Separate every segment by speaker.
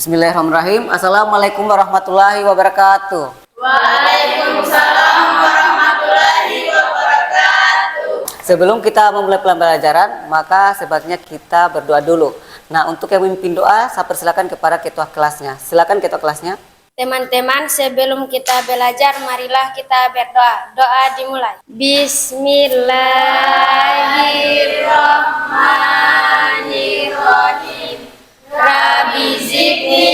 Speaker 1: Bismillahirrahmanirrahim. Assalamualaikum warahmatullahi wabarakatuh.
Speaker 2: Waalaikumsalam warahmatullahi wabarakatuh.
Speaker 1: Sebelum kita memulai pembelajaran, maka sebaiknya kita berdoa dulu. Nah, untuk yang memimpin doa, saya persilakan kepada ketua kelasnya. Silakan ketua kelasnya.
Speaker 2: Teman-teman, sebelum kita belajar, marilah kita berdoa. Doa dimulai. Bismillahirrahmanirrahim. Rabbi zidni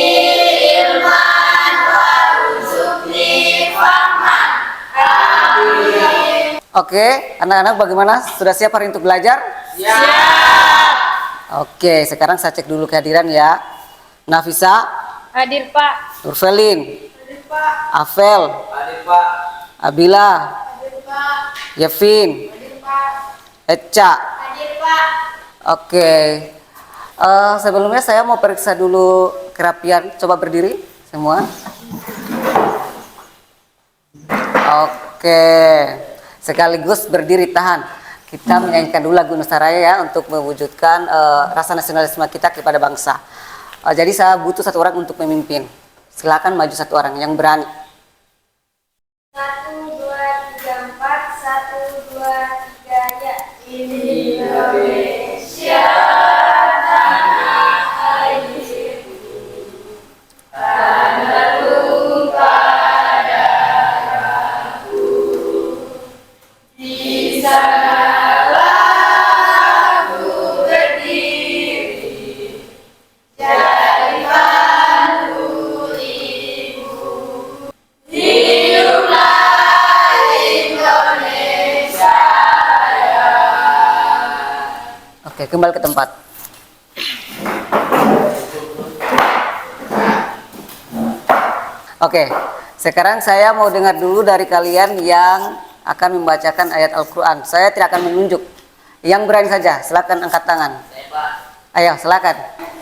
Speaker 2: ilman warzuqni fahman. Amin.
Speaker 1: Oke, anak-anak bagaimana? Sudah siap hari untuk belajar?
Speaker 2: Siap.
Speaker 1: Oke, sekarang saya cek dulu kehadiran ya. Nafisa,
Speaker 2: Hadir Pak.
Speaker 1: Nurfelin,
Speaker 2: Hadir Pak.
Speaker 1: Afel,
Speaker 3: Hadir Pak.
Speaker 1: Abila,
Speaker 2: Hadir Pak.
Speaker 1: Yevin,
Speaker 2: Hadir Pak.
Speaker 1: Eca.
Speaker 2: Hadir Pak.
Speaker 1: Oke, sebelumnya saya mau periksa dulu kerapian. Coba berdiri semua. Oke, sekaligus berdiri tahan. Kita menyanyikan dulu lagu Nusaraya ya untuk mewujudkan rasa nasionalisme kita kepada bangsa. Jadi saya butuh satu orang untuk memimpin. Silakan maju satu orang yang berani.
Speaker 2: 1, 2, 3, 4. 1, 2, 3, ya. Indonesia tanah airku, tanah tumpah darahku, di sanalah ku berdiri, jadi pandu ibu. Hiduplah Indonesia.
Speaker 1: Oke, kembali ke tempat. Oke, sekarang saya mau dengar dulu dari kalian yang akan membacakan ayat Al-Quran. Saya tidak akan menunjuk. Yang berani saja, silakan angkat tangan. Ayo, silakan.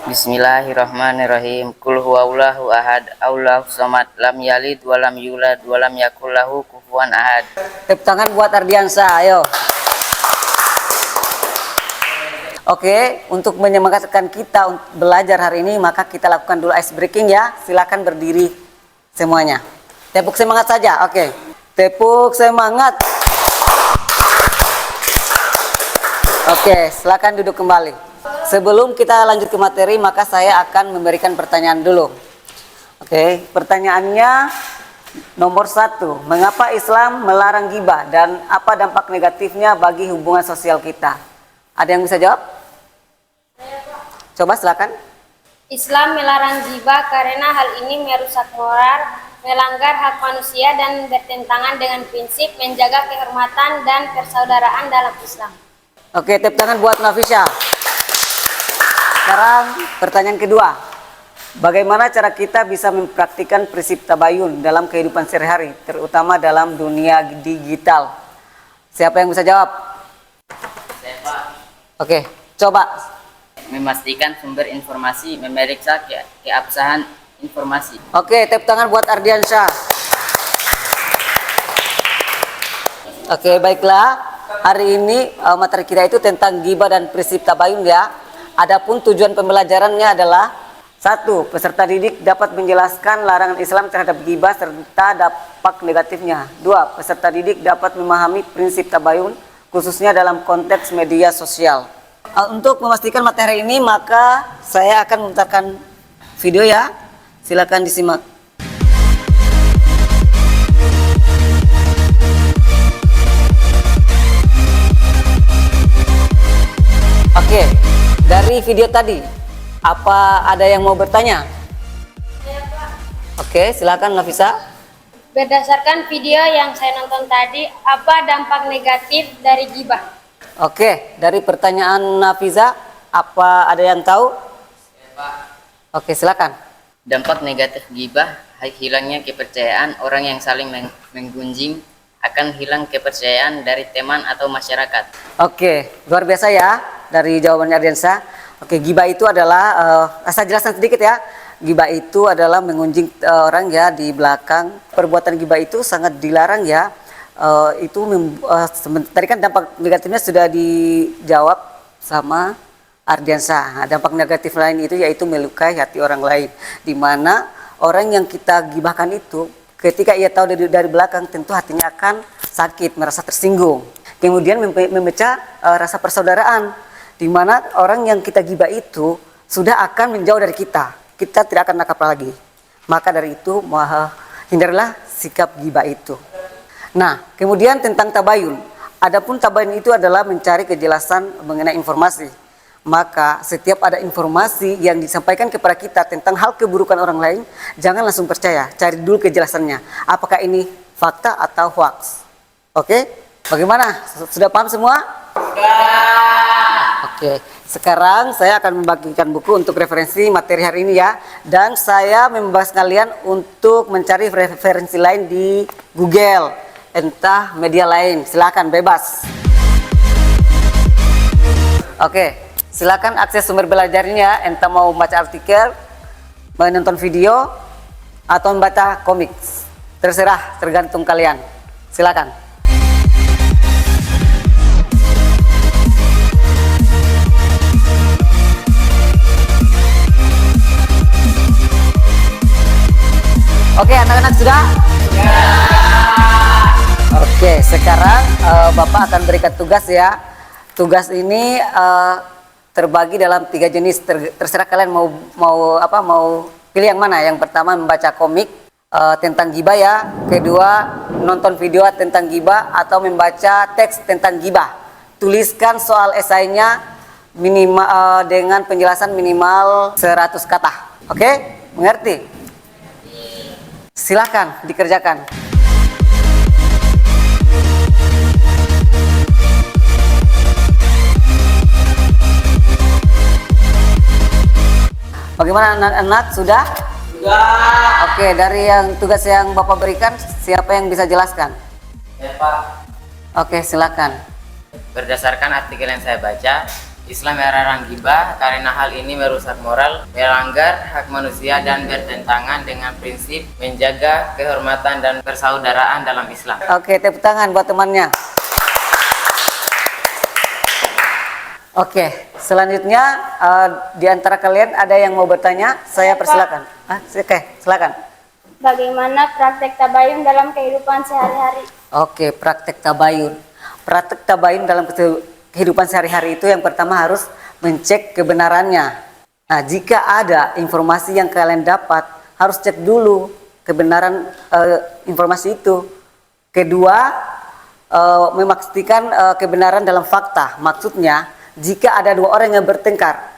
Speaker 3: Bismillahirrahmanirrahim. Qul huwallahu ahad, Allahu samad, lam yalid wa lam yulad wa lam yakul lahu kufuwan ahad.
Speaker 1: Tepuk tangan buat Ardiansa, ayo. Oke, untuk menyemangatkan kita untuk belajar hari ini, maka kita lakukan dulu ice breaking ya. Silakan berdiri semuanya. Tepuk semangat saja, oke. Tepuk semangat. Oke, silakan duduk kembali. Sebelum kita lanjut ke materi, maka saya akan memberikan pertanyaan dulu. Oke, pertanyaannya nomor 1. Mengapa Islam melarang ghibah dan apa dampak negatifnya bagi hubungan sosial kita? Ada yang bisa jawab? Coba silakan.
Speaker 2: Islam melarang ghibah karena hal ini merusak moral, melanggar hak manusia dan bertentangan dengan prinsip menjaga kehormatan dan persaudaraan dalam Islam.
Speaker 1: Oke, tepuk tangan buat Nafisha. Sekarang pertanyaan kedua. Bagaimana cara kita bisa mempraktikkan prinsip tabayun dalam kehidupan sehari-hari, terutama dalam dunia digital? Siapa yang bisa jawab?
Speaker 3: Saya Pak.
Speaker 1: Oke, coba.
Speaker 3: Memastikan sumber informasi, memeriksa keabsahan informasi.
Speaker 1: Oke, tepuk tangan buat Ardiansyah. Oke, baiklah. Hari ini materi kita itu tentang ghibah dan prinsip tabayun ya. Adapun tujuan pembelajarannya adalah 1. Peserta didik dapat menjelaskan larangan Islam terhadap ghibah serta dampak negatifnya. 2. Peserta didik dapat memahami prinsip tabayun khususnya dalam konteks media sosial. Untuk memastikan materi ini, maka saya akan memutarkan video ya. Silakan disimak. Oke, dari video tadi, apa ada yang mau bertanya? Oke, silakan Nafisa.
Speaker 2: Berdasarkan video yang saya nonton tadi, apa dampak negatif dari ghibah?
Speaker 1: Oke, dari pertanyaan Nafiza, apa ada yang tahu? Oke, silakan.
Speaker 3: Dampak negatif ghibah, hilangnya kepercayaan orang yang saling menggunjing, akan hilang kepercayaan dari teman atau masyarakat.
Speaker 1: Oke, luar biasa ya dari jawabannya Ardiansa. Oke, ghibah itu adalah, saya jelaskan sedikit ya. Ghibah itu adalah mengunjing orang ya di belakang. Perbuatan ghibah itu sangat dilarang ya. Tadi kan dampak negatifnya sudah dijawab sama Ardiansyah. Nah, dampak negatif lain itu yaitu melukai hati orang lain, di mana orang yang kita gibahkan itu ketika ia tahu dari belakang tentu hatinya akan sakit, merasa tersinggung. Kemudian memecah rasa persaudaraan, di mana orang yang kita gibah itu sudah akan menjauh dari kita tidak akan nakal lagi. Maka dari itu hindarilah sikap gibah itu. Nah, kemudian tentang tabayun. Adapun tabayun itu adalah mencari kejelasan mengenai informasi. Maka setiap ada informasi yang disampaikan kepada kita tentang hal keburukan orang lain, jangan langsung percaya, cari dulu kejelasannya. Apakah ini fakta atau hoax? Oke? Bagaimana? Sudah paham semua? Sudah. Oke, sekarang saya akan membagikan buku untuk referensi materi hari ini ya. Dan saya membahas kalian untuk mencari referensi lain di Google, entah media lain. Silakan bebas. Oke. Silakan akses sumber belajarnya, entah mau membaca artikel, menonton video, atau membaca komik. Terserah, tergantung kalian. Silakan. Oke, anak-anak sudah? Ya. Oke, sekarang Bapak akan berikan tugas ya. Tugas ini terbagi dalam 3 jenis, terserah kalian mau pilih yang mana. Yang pertama membaca komik tentang gibah ya, kedua nonton video tentang gibah, atau membaca teks tentang gibah. Tuliskan soal esainya minimal dengan penjelasan minimal 100 kata. Oke? Mengerti? Silakan dikerjakan. Bagaimana anak-anak? Sudah? Sudah. Oke, dari yang tugas yang Bapak berikan, siapa yang bisa jelaskan?
Speaker 3: Ya Pak.
Speaker 1: Oke, silakan.
Speaker 3: Berdasarkan artikel yang saya baca, Islam melarang gibah karena hal ini merusak moral, melanggar hak manusia, dan bertentangan dengan prinsip menjaga kehormatan dan persaudaraan dalam Islam.
Speaker 1: Oke, tepuk tangan buat temannya. Oke, selanjutnya di antara kalian ada yang mau bertanya? Saya persilakan. Oke, silakan.
Speaker 2: Bagaimana praktek tabayun dalam kehidupan sehari-hari?
Speaker 1: Oke, praktek tabayun. Praktek tabayun dalam kehidupan sehari-hari itu yang pertama harus mencek kebenarannya. Nah, jika ada informasi yang kalian dapat, harus cek dulu kebenaran informasi itu. Kedua, memastikan kebenaran dalam fakta. Maksudnya, jika ada 2 orang yang bertengkar,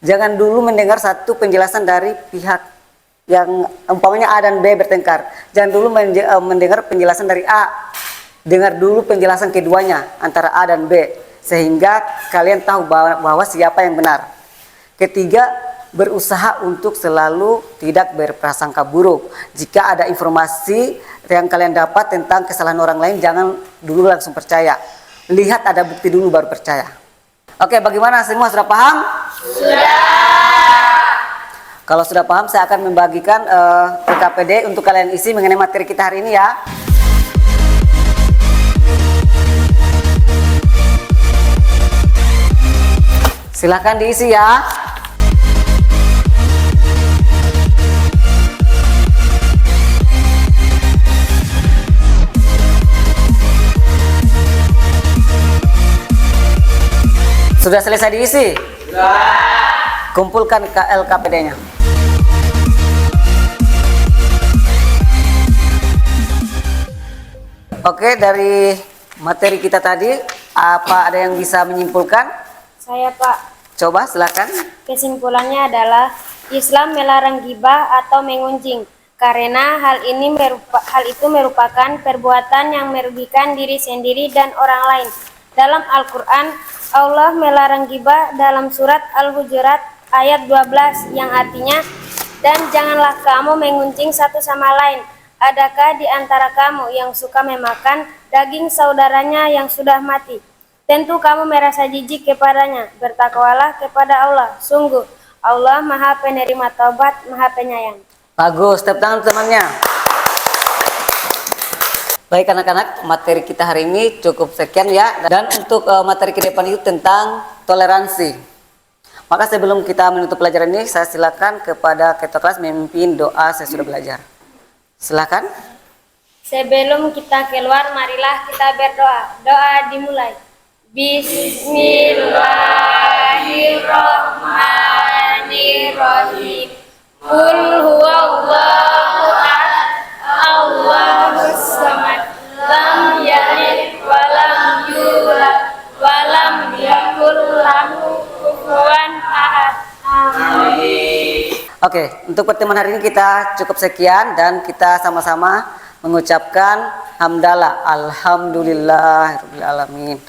Speaker 1: jangan dulu mendengar satu penjelasan dari pihak yang umpamanya A dan B bertengkar. Jangan dulu mendengar penjelasan dari A. Dengar dulu penjelasan keduanya antara A dan B, sehingga kalian tahu bahwa siapa yang benar. Ketiga, berusaha untuk selalu tidak berprasangka buruk. Jika ada informasi yang kalian dapat tentang kesalahan orang lain, jangan dulu langsung percaya. Lihat ada bukti dulu baru percaya. Oke, bagaimana semua sudah paham? Sudah. Kalau sudah paham, saya akan membagikan PKPD untuk kalian isi mengenai materi kita hari ini ya. Silahkan diisi ya. Sudah selesai diisi? Sudah. Kumpulkan LKPD-nya. Oke, dari materi kita tadi, apa ada yang bisa menyimpulkan?
Speaker 2: Saya Pak.
Speaker 1: Coba silakan.
Speaker 2: Kesimpulannya adalah Islam melarang gibah atau mengunjing karena hal itu merupakan perbuatan yang merugikan diri sendiri dan orang lain. Dalam Al-Quran, Allah melarang gibah dalam surat Al-Hujurat ayat 12 yang artinya, dan janganlah kamu mengunjing satu sama lain. Adakah di antara kamu yang suka memakan daging saudaranya yang sudah mati? Tentu kamu merasa jijik kepadanya. Bertakwalah kepada Allah. Sungguh, Allah Maha Penerima Taubat, Maha Penyayang.
Speaker 1: Bagus, tepuk tangan temannya. Baik anak-anak, materi kita hari ini cukup sekian ya. Dan untuk materi ke depan itu tentang toleransi. Maka sebelum kita menutup pelajaran ini, saya silakan kepada ketua kelas memimpin doa sesudah belajar. Silakan.
Speaker 2: Sebelum kita keluar, marilah kita berdoa. Doa dimulai. Bismillahirrahmanirrahim. Qul huwallahu ahad, Allahus samad, lam yalid wa lam yulad wa lam yakul lahu kufuwan ahad. Amin.
Speaker 1: Oke, untuk pertemuan hari ini kita cukup sekian dan kita sama-sama mengucapkan hamdalah, alhamdulillahirabbil alamin.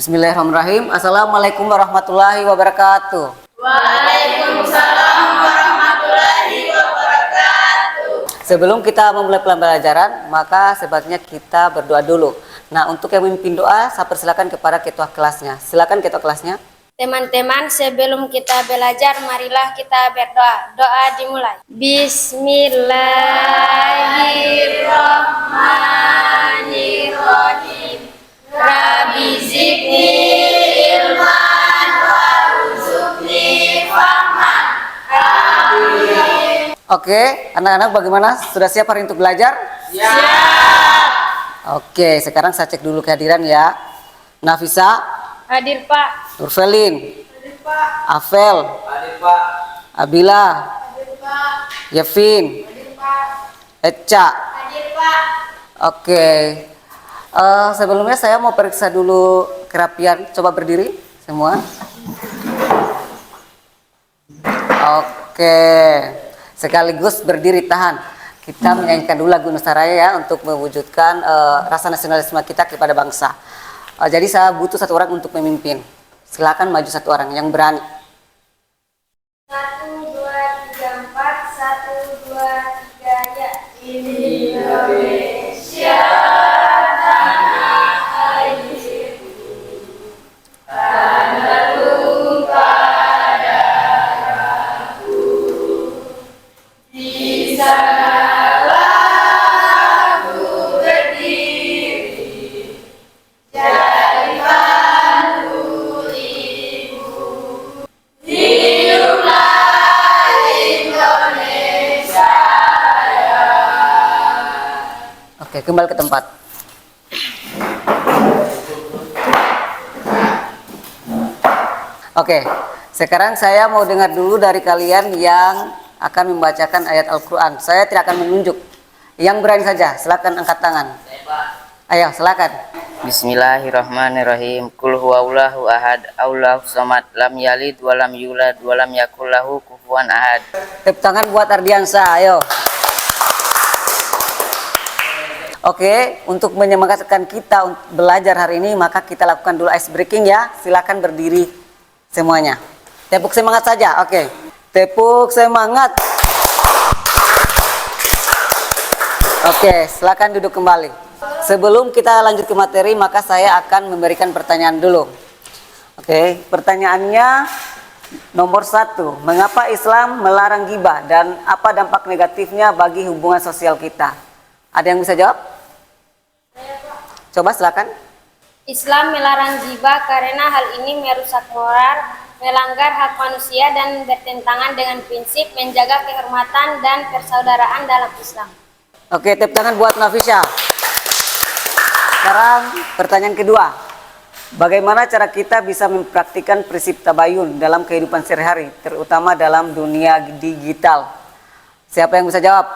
Speaker 1: Bismillahirrahmanirrahim. Assalamualaikum warahmatullahi wabarakatuh.
Speaker 2: Waalaikumsalam warahmatullahi wabarakatuh.
Speaker 1: Sebelum kita memulai pembelajaran, maka sebaiknya kita berdoa dulu. Nah, untuk yang memimpin doa, saya persilakan kepada ketua kelasnya. Silakan ketua kelasnya.
Speaker 2: Teman-teman, sebelum kita belajar, marilah kita berdoa. Doa dimulai. Bismillahirrahmanirrahim. Rabbi zidni ilman warzuqni fahman. Amin.
Speaker 1: Oke, anak-anak bagaimana? Sudah siap hari untuk belajar?
Speaker 2: Siap.
Speaker 1: Oke, sekarang saya cek dulu kehadiran ya. Nafisa,
Speaker 2: Hadir Pak.
Speaker 1: Nurfelin,
Speaker 2: Hadir Pak.
Speaker 1: Afel,
Speaker 3: Hadir Pak.
Speaker 1: Abila,
Speaker 2: Hadir Pak.
Speaker 1: Yevin,
Speaker 2: Hadir Pak.
Speaker 1: Eca.
Speaker 2: Hadir Pak.
Speaker 1: Oke. Sebelumnya saya mau periksa dulu kerapian. Coba berdiri semua. Oke. Sekaligus berdiri tahan. Kita menyanyikan dulu lagu Nusaraya ya untuk mewujudkan rasa nasionalisme kita kepada bangsa. Jadi saya butuh satu orang untuk memimpin. Silakan maju satu orang yang berani.
Speaker 2: 1, 2, 3, 4. 1, 2, 3, ya. Indonesia.
Speaker 1: Oke, kembali ke tempat. Oke, sekarang saya mau dengar dulu dari kalian yang akan membacakan ayat Al-Quran. Saya tidak akan menunjuk. Yang berani saja, silakan angkat tangan. Ayo, silakan.
Speaker 3: Bismillahirrahmanirrahim. Qul huwallahu ahad, Allahus samad, lam yalid wa lam yulad wa lam yakul lahu kufuwan ahad.
Speaker 1: Tepuk tangan buat Ardiansa, ayo. Oke, untuk menyemangatkan kita untuk belajar hari ini, maka kita lakukan dulu ice breaking ya. Silakan berdiri semuanya. Tepuk semangat saja, oke. Tepuk semangat. Oke, silakan duduk kembali. Sebelum kita lanjut ke materi, maka saya akan memberikan pertanyaan dulu. Oke, pertanyaannya nomor 1. Mengapa Islam melarang ghibah dan apa dampak negatifnya bagi hubungan sosial kita? Ada yang bisa jawab? Coba silakan.
Speaker 2: Islam melarang ghibah karena hal ini merusak moral, melanggar hak manusia dan bertentangan dengan prinsip menjaga kehormatan dan persaudaraan dalam Islam.
Speaker 1: Oke, tepuk tangan buat Nafisa. Sekarang pertanyaan kedua. Bagaimana cara kita bisa mempraktikkan prinsip tabayun dalam kehidupan sehari-hari, terutama dalam dunia digital? Siapa yang bisa jawab?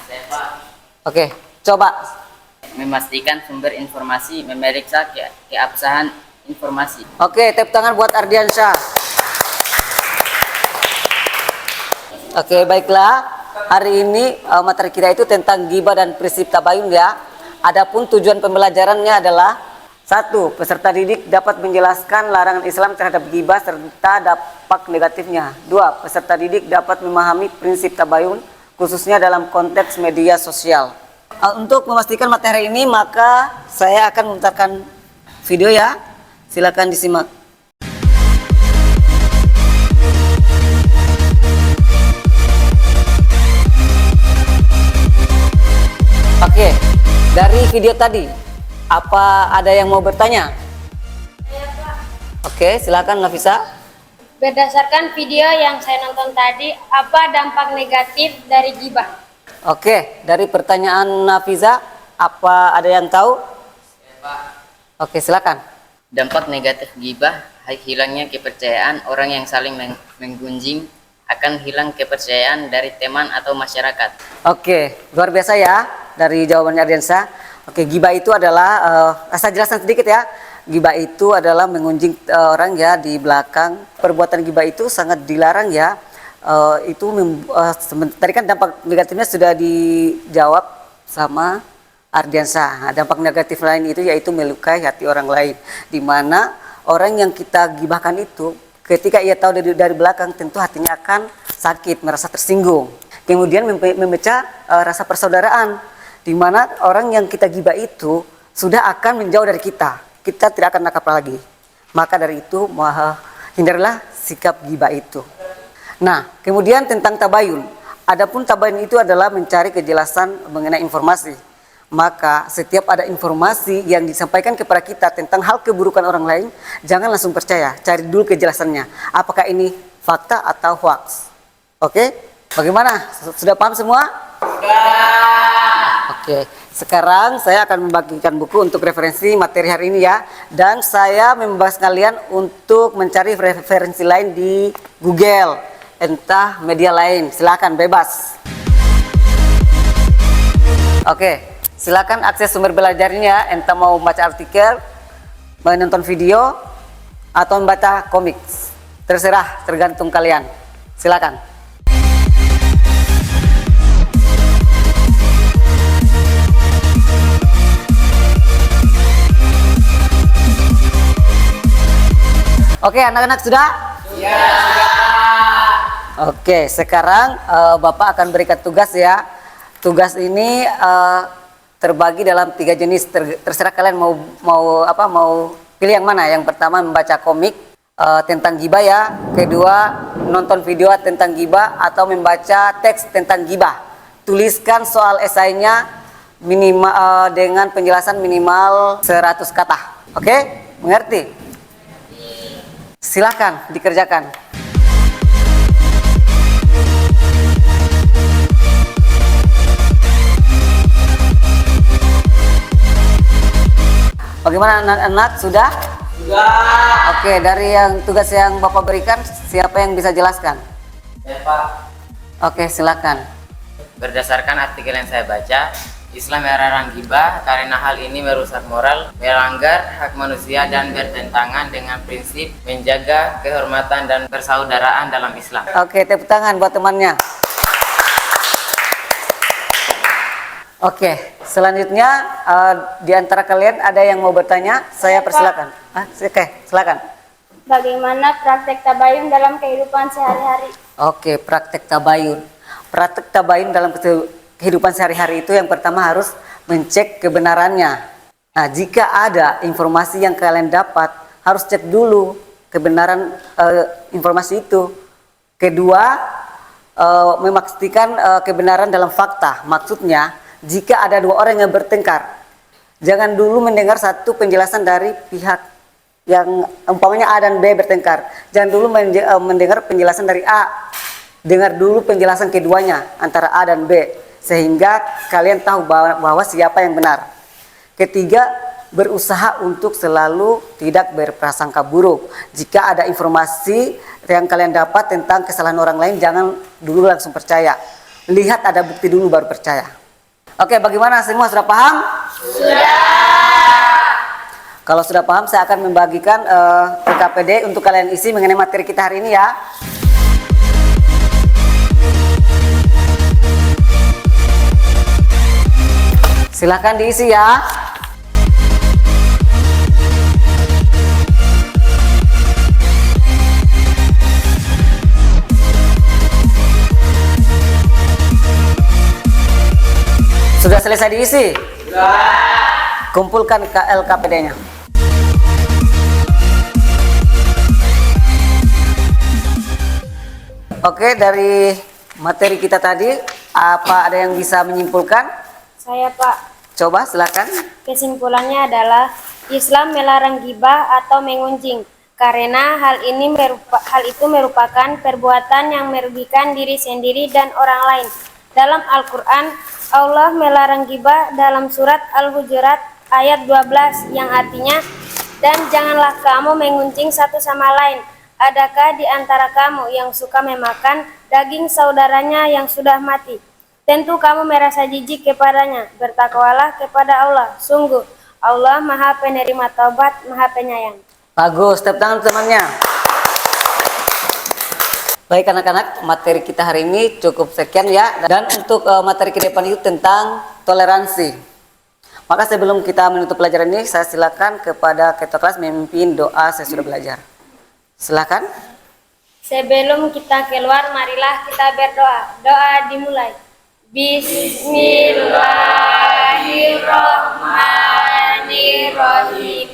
Speaker 3: Saya, Pak.
Speaker 1: Oke, coba.
Speaker 3: Memastikan sumber informasi, memeriksa keabsahan informasi.
Speaker 1: Oke, tepuk tangan buat Ardiansyah. Oke, baiklah. Hari ini materi kita itu tentang ghibah dan prinsip tabayun ya. Adapun tujuan pembelajarannya adalah 1. Peserta didik dapat menjelaskan larangan Islam terhadap ghibah serta dampak negatifnya. 2. Peserta didik dapat memahami prinsip tabayun khususnya dalam konteks media sosial. Untuk memastikan materi ini maka saya akan memutarkan video ya. Silakan disimak. Oke, dari video tadi, apa ada yang mau bertanya? Oke, silakan Nafisa.
Speaker 2: Berdasarkan video yang saya nonton tadi, apa dampak negatif dari ghibah?
Speaker 1: Oke, dari pertanyaan Nafisa, apa ada yang tahu? Oke, silakan.
Speaker 3: Dampak negatif ghibah, hilangnya kepercayaan orang yang saling menggunjing, akan hilang kepercayaan dari teman atau masyarakat.
Speaker 1: Oke, luar biasa ya dari jawabannya Ardiansa. Oke, ghibah itu adalah, saya jelaskan sedikit ya. Ghibah itu adalah mengunjing orang ya di belakang. Perbuatan ghibah itu sangat dilarang ya. Tadi kan dampak negatifnya sudah dijawab sama Ardiansa. Nah, dampak negatif lain itu yaitu melukai hati orang lain. Di mana orang yang kita ghibahkan itu ketika ia tahu dari belakang tentu hatinya akan sakit, merasa tersinggung. Kemudian memecah rasa persaudaraan, di mana orang yang kita ghibah itu sudah akan menjauh dari kita. Kita tidak akan nakal lagi. Maka dari itu hindarilah sikap ghibah itu. Nah, kemudian tentang tabayun. Adapun tabayun itu adalah mencari kejelasan mengenai informasi. Maka setiap ada informasi yang disampaikan kepada kita tentang hal keburukan orang lain, jangan langsung percaya, cari dulu kejelasannya. Apakah ini fakta atau hoax? Oke, bagaimana? Sudah paham semua? Sudah. Oke, sekarang saya akan membagikan buku untuk referensi materi hari ini ya. Dan saya membahas kalian untuk mencari referensi lain di Google, entah media lain. Silakan bebas. Oke. Silakan akses sumber belajarnya, entah mau membaca artikel, menonton video, atau membaca komik. Terserah, tergantung kalian. Silakan. Oke, anak-anak sudah? Iya, sudah. Oke, sekarang Bapak akan berikan tugas ya. Tugas ini terbagi dalam 3 jenis, terserah kalian mau pilih yang mana. Yang pertama membaca komik tentang ghibah ya, kedua nonton video tentang ghibah atau membaca teks tentang ghibah. Tuliskan soal esainya minimal dengan penjelasan minimal 100 kata. Oke, mengerti? Silakan dikerjakan. Bagaimana anak-anak? Sudah? Sudah. Oke, dari yang tugas yang Bapak berikan, siapa yang bisa jelaskan?
Speaker 3: Ya, Pak.
Speaker 1: Oke, silakan.
Speaker 3: Berdasarkan artikel yang saya baca, Islam melarang ghibah karena hal ini merusak moral, melanggar hak manusia dan bertentangan dengan prinsip menjaga kehormatan dan persaudaraan dalam Islam.
Speaker 1: Oke, tepuk tangan buat temannya. Oke, selanjutnya di antara kalian ada yang mau bertanya? Saya persilakan. Oke, silakan.
Speaker 2: Bagaimana praktek tabayun dalam kehidupan sehari-hari?
Speaker 1: Oke, praktek tabayun. Praktek tabayun dalam kehidupan sehari-hari itu yang pertama harus mencek kebenarannya. Nah, jika ada informasi yang kalian dapat, harus cek dulu kebenaran informasi itu. Kedua, memastikan kebenaran dalam fakta. Maksudnya, jika ada dua orang yang bertengkar, jangan dulu mendengar satu penjelasan dari pihak yang umpamanya A dan B bertengkar. Jangan dulu mendengar penjelasan dari A. Dengar dulu penjelasan keduanya antara A dan B, sehingga kalian tahu bahwa siapa yang benar. Ketiga, berusaha untuk selalu tidak berprasangka buruk. Jika ada informasi yang kalian dapat tentang kesalahan orang lain, jangan dulu langsung percaya. Lihat ada bukti dulu baru percaya. Oke, bagaimana semua, sudah paham? Kalau sudah paham, saya akan membagikan PKPD untuk kalian isi mengenai materi kita hari ini ya. Silahkan diisi ya. Sudah selesai diisi? Sudah. Kumpulkan LKPD-nya. Oke, dari materi kita tadi, apa ada yang bisa menyimpulkan?
Speaker 2: Saya, Pak.
Speaker 1: Coba, silakan.
Speaker 2: Kesimpulannya adalah Islam melarang ghibah atau mengunjing karena hal itu merupakan perbuatan yang merugikan diri sendiri dan orang lain. Dalam Al-Quran, Allah melarang ghibah dalam surat Al-Hujurat ayat 12 yang artinya, dan janganlah kamu mengunjing satu sama lain. Adakah di antara kamu yang suka memakan daging saudaranya yang sudah mati? Tentu kamu merasa jijik kepadanya. Bertakwalah kepada Allah. Sungguh, Allah Maha Penerima Taubat, Maha Penyayang.
Speaker 1: Bagus, tepuk tangan temannya. Baik anak-anak, materi kita hari ini cukup sekian ya. Dan untuk materi ke depan itu tentang toleransi. Maka sebelum kita menutup pelajaran ini, saya silakan kepada ketua kelas memimpin doa sesudah belajar. Silakan.
Speaker 2: Sebelum kita keluar, marilah kita berdoa. Doa dimulai. Bismillahirrahmanirrahim.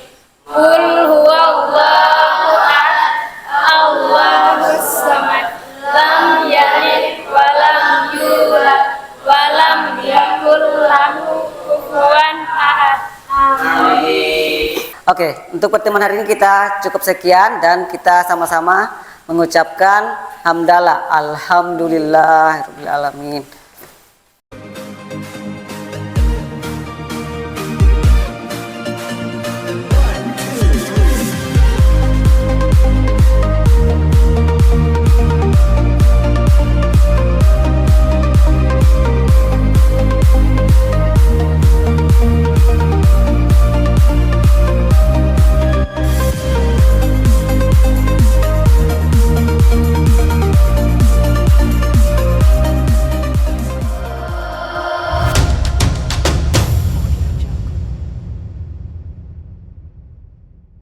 Speaker 2: Qul huwallahu ahad, Allahus samad, lam yalid wa lam yulad wa lam yakul lahu kufuwan ahad. Amin.
Speaker 1: Oke, untuk pertemuan hari ini kita cukup sekian dan kita sama-sama mengucapkan hamdalah, alhamdulillahirabbil alamin.